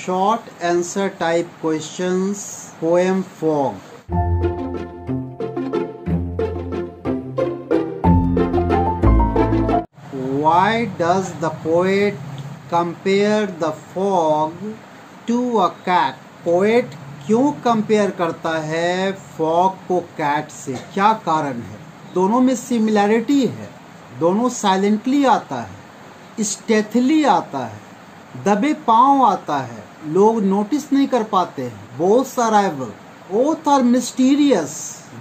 Short answer type questions, poem Fog. Why does the poet compare the fog to a cat? Poet क्यों compare करता है fog को cat से? क्या कारण है? दोनों में सिमिलैरिटी है, दोनों साइलेंटली आता है, स्टेथली आता है, दबे पांव आता है, लोग नोटिस नहीं कर पाते हैं। Both arrival, both are mysterious,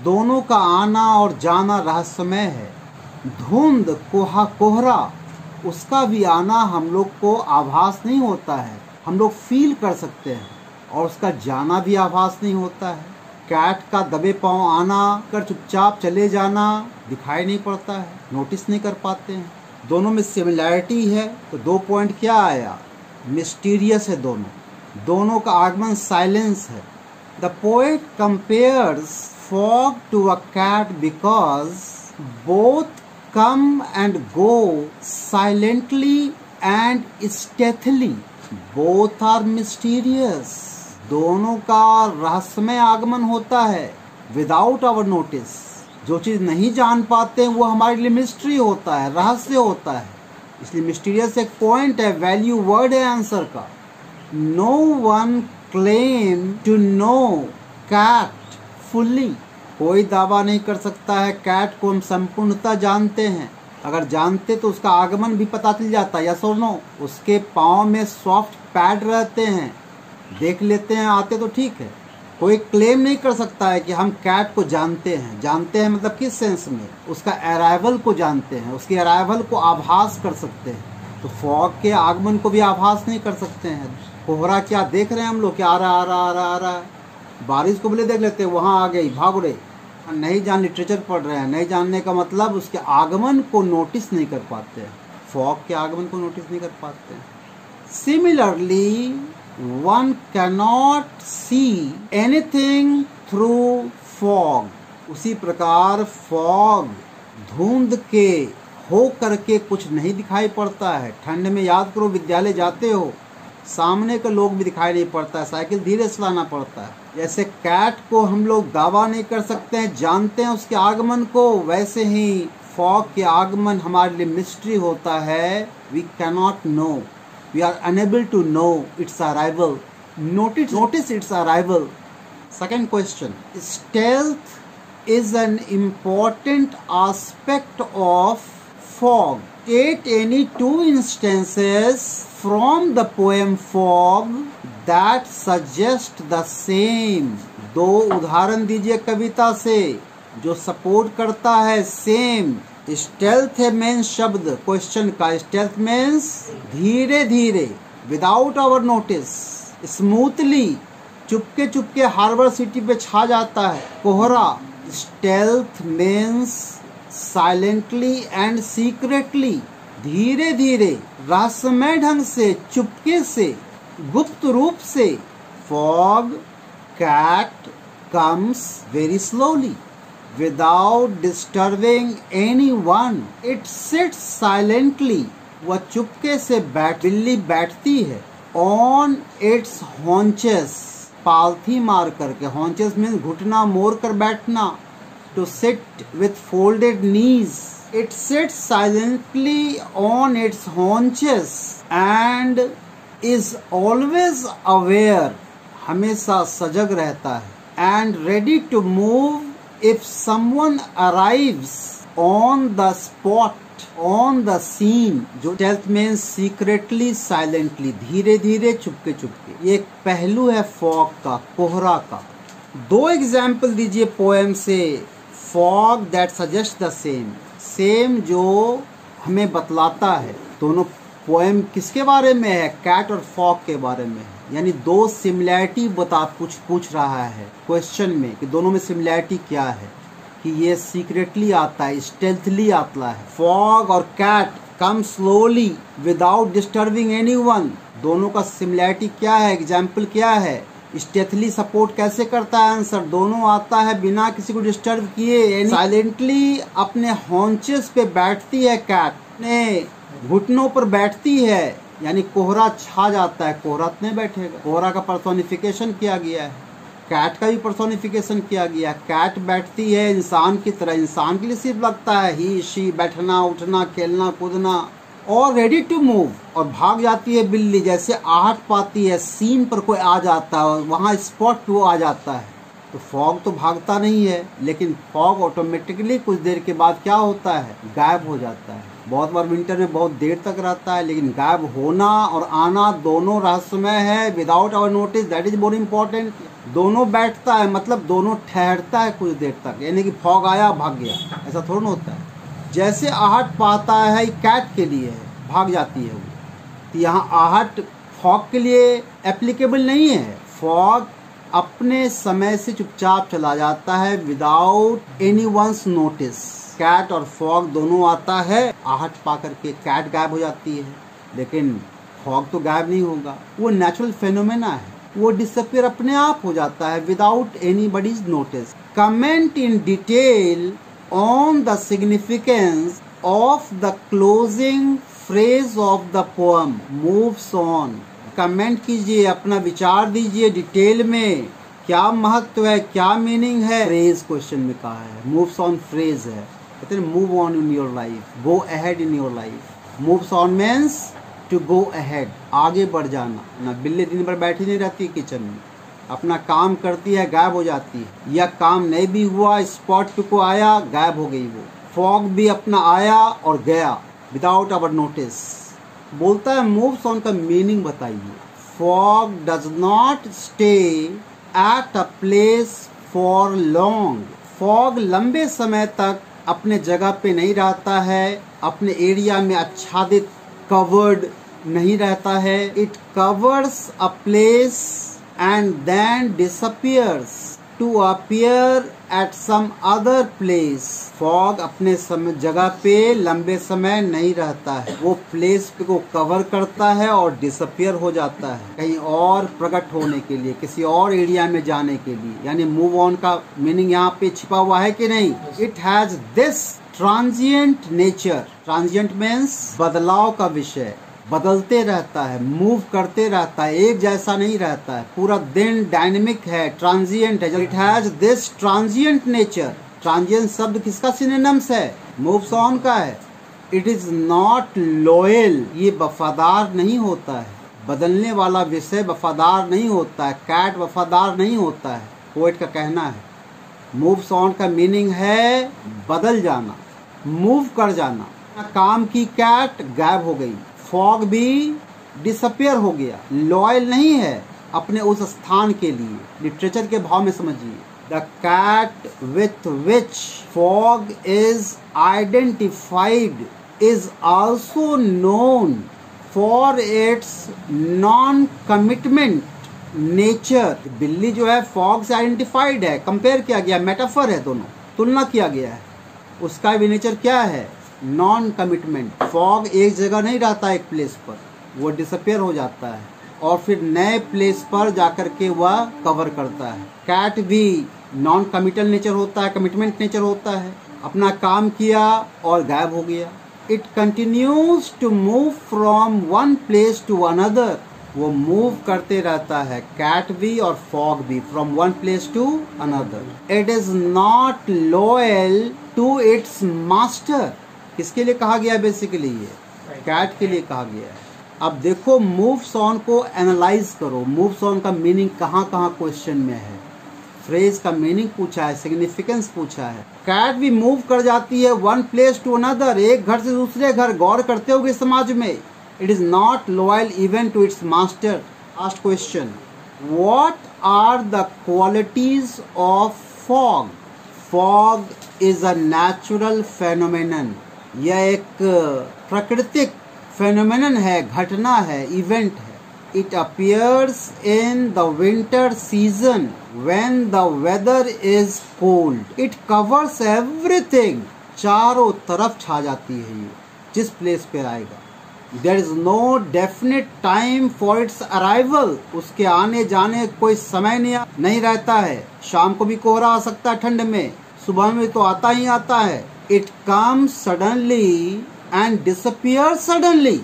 दोनों का आना और जाना रहस्यमय है। धुंध कोहरा, उसका भी आना हम लोग को आभास नहीं होता है, हम लोग फील कर सकते हैं, और उसका जाना भी आभास नहीं होता है। कैट का दबे पांव आना कर चुपचाप चले जाना दिखाई नहीं पड़ता है, नोटिस नहीं कर पाते हैं। दोनों में सिमिलैरिटी है, तो 2 पॉइंट क्या आया? मिस्टीरियस है दोनों का आगमन साइलेंस है। The poet compares fog to a cat because both come and go silently and stealthily. Both are mysterious. दोनों का रहस्यमय आगमन होता है without our notice. जो चीज नहीं जान पाते वो हमारे लिए मिस्ट्री होता है, रहस्य होता है, इसलिए मिस्टीरियस एक पॉइंट है, वैल्यू वर्ड है आंसर का। No one claim to know cat fully. कोई दावा नहीं कर सकता है कैट को हम संपूर्णतः जानते हैं। अगर जानते तो उसका आगमन भी पता चल जाता, यस और नो। उसके पाँव में सॉफ्ट पैड रहते हैं, देख लेते हैं आते तो ठीक है। कोई क्लेम नहीं कर सकता है कि हम कैट को जानते हैं। जानते हैं मतलब किस सेंस में? उसका अराइवल को जानते हैं, उसके अराइवल को आभास कर सकते हैं। तो फॉग के आगमन को भी आभास नहीं कर सकते हैं। कोहरा क्या देख रहे हैं हम लोग, क्या आ रहा है। बारिश को बोले देख लेते हैं, वहाँ आ गई, भाग रहे। नहीं जान लिटरेचर पढ़ रहे हैं, नहीं जानने का मतलब उसके आगमन को नोटिस नहीं कर पाते हैं, फॉग के आगमन को नोटिस नहीं कर पाते हैं। Similarly one cannot see anything through fog. उसी प्रकार फॉग धुंध के हो करके कुछ नहीं दिखाई पड़ता है। ठंड में याद करो, विद्यालय जाते हो, सामने के लोग भी दिखाई नहीं पड़ता है, साइकिल धीरे चलाना पड़ता है। जैसे कैट को हम लोग दावा नहीं कर सकते हैं, जानते हैं उसके आगमन को, वैसे ही फॉग के आगमन हमारे लिए मिस्ट्री होता है। We cannot know, we are unable to know its arrival, notice its arrival. Second question, stealth is an important aspect of fog. State any 2 instances from the poem Fog that suggest the same. 2 उदाहरण दीजिए कविता से जो support करता है same. Stealth है main शब्द question का। Stealth means धीरे धीरे, without our notice, smoothly, Chupke Chupke harbour city पे छा जाता है कोहरा। Stealth means silently and secretly, धीरे धीरे, रहस्यमय ढंग से, चुपके से, गुप्त रूप से। Fog cat comes very slowly without disturbing anyone. It sits silently, वह चुपके से बिल्ली बैठती है। ऑन इट्स हॉन्चेस, पालथी मार करके, हॉन्चेस मीन्स घुटना मोड़ कर बैठना। To sit with folded knees. It sits silently on its haunches and is always aware. हमेशा सजग रहता है, and ready to move if someone arrives on the spot, on the scene. जो stealth means secretly, silently, धीरे धीरे, चुपके चुपके। ये एक पहलू है फॉग का, कोहरा का। 2 एग्जाम्पल दीजिए पोएम से fog that suggest the same, same जो हमें बतलाता है। दोनों पोएम किसके बारे में है? कैट और फॉग के बारे में है। यानी 2 सिमिलैरिटी पूछ रहा है क्वेश्चन में कि दोनों में सिमिलैरिटी क्या है। कि ये सीक्रेटली आता है, स्टेल्थली आता है। फॉग और cat come slowly without disturbing anyone. दोनों का सिमिलैरिटी क्या है? एग्जाम्पल क्या है? स्टेथली सपोर्ट कैसे करता है? आंसर दोनों आता है बिना किसी को डिस्टर्ब किए। साइलेंटली अपने हॉन्चेस पे बैठती है कैट, अपने घुटनों पर बैठती है, यानी कोहरा छा जाता है, कोहरा नहीं बैठेगा। कोहरा का पर्सोनिफिकेशन किया गया है, कैट का भी पर्सोनिफिकेशन किया गया है। कैट बैठती है इंसान की तरह, इंसान के लिए सिर्फ लगता है ही शी, बैठना उठना खेलना कूदना, और रेडी टू मूव। और भाग जाती है बिल्ली, जैसे आहट पाती है, सीन पर कोई आ जाता है, वहाँ स्पॉट पे वो आ जाता है। तो फॉग तो भागता नहीं है, लेकिन फॉग ऑटोमेटिकली कुछ देर के बाद क्या होता है, गायब हो जाता है। बहुत बार विंटर में बहुत देर तक रहता है, लेकिन गायब होना और आना दोनों रहस्यमय है। Without our notice, that is more important. दोनों बैठता है मतलब दोनों ठहरता है कुछ देर तक, यानी कि फॉग आया भाग गया, ऐसा थोड़ा होता है। जैसे आहट पाता है कैट के लिए है, भाग जाती है वो, तो यहाँ आहट फॉग के लिए एप्लीकेबल नहीं है। फॉग अपने समय से चुपचाप चला जाता है without any one's notice. Cat और फॉग दोनों आता है, आहट पा करके कैट गायब हो जाती है, लेकिन फॉग तो गायब नहीं होगा, वो नेचुरल फेनोमेना है, वो डिसअपियर अपने आप हो जाता है without anybody's notice. Comment in detail on the significance of the closing phrase of the poem moves on. Comment कीजिए, अपना विचार दीजिए डिटेल में, क्या महत्व है, क्या मीनिंग है। फ्रेज क्वेश्चन में कहा है, मूव्स ऑन फ्रेज है, कहते हैं move on in your life, go ahead in your life. Moves on means to go ahead, आगे बढ़ जाना। ना बिल्ली दिन भर बैठी नहीं रहती किचन में, अपना काम करती है, गायब हो जाती है, या काम नहीं भी हुआ, स्पॉट पे को आया, गायब हो गई वो। फॉग भी अपना आया और गया विदाउट आवर नोटिस। बोलता है मूव्स ऑन का मीनिंग बताइए। Fog does not stay at a place for long. Fog लंबे समय तक अपने जगह पे नहीं रहता है, अपने एरिया में आच्छादित कवर्ड नहीं रहता है। It covers a place and then disappears to appear at some other place. Fog अपने समय जगह पे लंबे समय नहीं रहता है, वो प्लेस को कवर करता है और डिसअपियर हो जाता है कहीं और प्रकट होने के लिए, किसी और एरिया में जाने के लिए। यानी मूव ऑन का मीनिंग यहाँ पे छिपा हुआ है कि नहीं। It has this transient nature. Transient means बदलाव का विषय, बदलते रहता है, मूव करते रहता है, एक जैसा नहीं रहता है, पूरा दिन डायनेमिक है, ट्रांजिएंट है। It has this transient nature. Transient शब्द किसका सिनोनिम्स है, मूव्स ऑन का है। इट इज नॉट लॉयल, ये वफादार नहीं होता है, बदलने वाला विषय वफादार नहीं होता है, कैट वफादार नहीं होता है, पोएट का कहना है। मूव्स ऑन का मीनिंग है बदल जाना, मूव कर जाना। काम की कैट गायब हो गई, फॉग भी डिसअपियर हो गया, लॉयल नहीं है अपने उस स्थान के लिए। लिटरेचर के भाव में समझिए। The cat with which fog is identified is also known for its non commitment nature. बिल्ली जो है फॉग से आइडेंटिफाइड है, कंपेयर किया गया, मेटाफर है, दोनों तुलना किया गया है। उसका भी नेचर क्या है, नॉन कमिटमेंट। फॉग एक जगह नहीं रहता एक प्लेस पर, वो डिसअपियर हो जाता है और फिर नए प्लेस पर जाकर के वह कवर करता है। कैट भी नॉन कमिटल नेचर होता है, कमिटमेंट नेचर होता है, अपना काम किया और गायब हो गया। It continues to move from one place to another, वो मूव करते रहता है, कैट भी और फॉग भी, from one place to another. It is not loyal to its master. किसके लिए कहा गया, बेसिकली ये कैट के लिए कहा गया है। अब देखो मूव्स ऑन को एनालाइज करो, मूव्स ऑन का मीनिंग कहाँ कहाँ क्वेश्चन में है। फ्रेज का मीनिंग पूछा है, सिग्निफिकेंस पूछा है। कैट भी मूव कर जाती है वन प्लेस टू अनदर, एक घर से दूसरे घर, गौर करते होगे समाज में। It is not loyal even to its master. Last question, what are the qualities of fog? Fog is a natural phenomenon, यह एक प्राकृतिक फेनोमेनन है, घटना है, इवेंट है। It appears in the winter season when the weather is cold. It covers everything, चारों तरफ छा जाती है ये जिस प्लेस पे आएगा। There is no definite time for its arrival, उसके आने जाने कोई समय नहीं रहता है। शाम को भी कोहरा आ सकता है ठंड में, सुबह में तो आता ही आता है। It comes suddenly and disappears suddenly.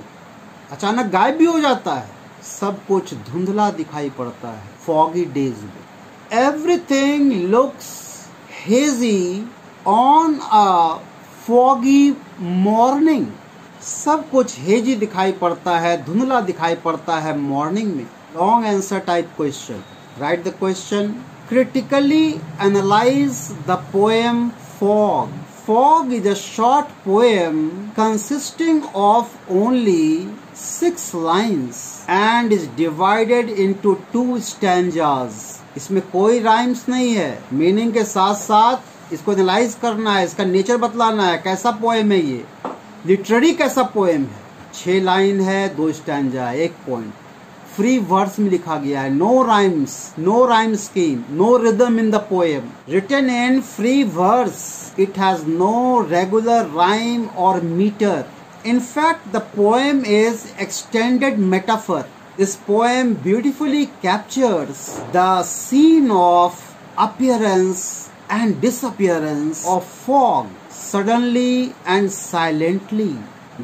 अचानक गायब भी हो जाता है। सब कुछ धुंधला दिखाई पड़ता है फॉगी डेज में। Everything looks hazy on a foggy morning. सब कुछ हेजी दिखाई पड़ता है, धुंधला दिखाई पड़ता है मॉर्निंग में। Long answer type question. Right the question. Critically analyze the poem Fog. Fog is a short poem consisting of only 6 lines and is divided into 2 stanzas. इसमें कोई राइम्स नहीं है। मीनिंग के साथ साथ इसको एनालाइज करना है, इसका नेचर बतलाना है, कैसा पोएम है ये, लिटरेरी कैसा पोएम है। 6 लाइन है, 2 स्टैंजा, 1 पॉइंट। फ्री वर्स में लिखा गया है, no rhymes, no rhyme scheme, no rhythm in the poem, written in free verse, it has no regular rhyme और metre. In fact, the poem is extended metaphor. This poem beautifully captures the scene of appearance and disappearance of fog, suddenly and silently.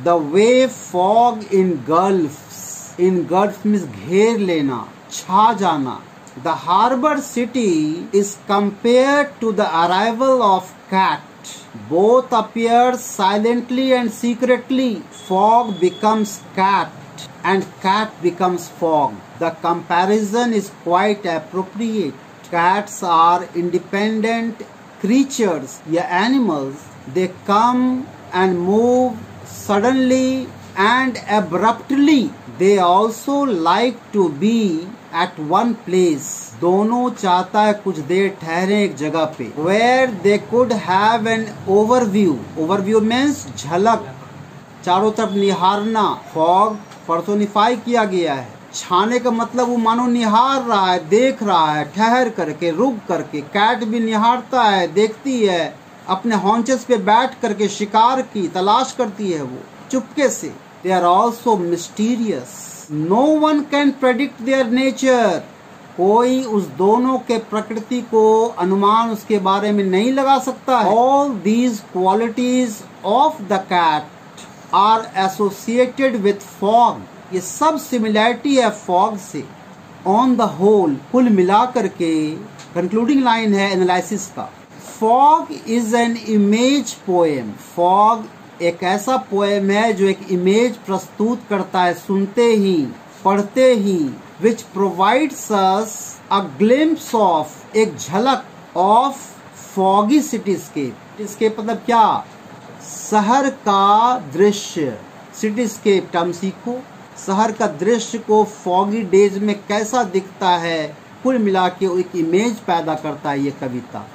The way fog engulfs means घेर लेना, छा जाना. The harbor city is compared to the arrival of cat. Both appear silently and secretly. Fog becomes cat and cat becomes fog. The comparison is quite appropriate. Cats are independent creatures, animals. They come and move suddenly and abruptly. They also like to be at one place. दोनों चाहता है कुछ देर ठहरे एक जगह पे। Where they could have an overview. Overview means झलक, चारों तरफ निहारना। Fog पर्सोनिफाई किया गया है। छाने का मतलब वो मानो निहार रहा है, देख रहा है, ठहर करके, रुक करके। कैट भी निहारता है, देखती है, अपने हॉन्चेस पे बैठ करके शिकार की तलाश करती है वो चुपके से। They are also mysterious. No one can predict their nature. कोई उस दोनों के प्रकृति को अनुमान उसके बारे में नहीं लगा सकता है। All these qualities of the cat are associated with fog. ये सब सिमिलैरिटी है फॉग से। On the whole, कुल मिलाकर के कंक्लूडिंग लाइन है एनालिसिस का। Fog is an image poem. Fog एक ऐसा पोएम है जो एक इमेज प्रस्तुत करता है सुनते ही, पढ़ते ही, which provides us a glimpse of, एक झलक ऑफ फॉगी सिटीस्केप। सिटीस्केप मतलब क्या? शहर का दृश्य। सिटीस्केप टर्म सीखो। शहर का दृश्य को फॉगी डेज में कैसा दिखता है, कुल मिला के एक इमेज पैदा करता है ये कविता।